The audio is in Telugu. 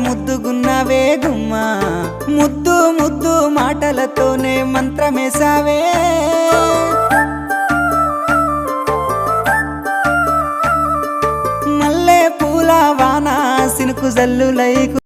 ముద్దుగున్నావే గుమ్మా ముద్దు ముద్దు మాటలతోనే మంత్రమేసావే మల్లె పూల వాన సినుకు జల్లులై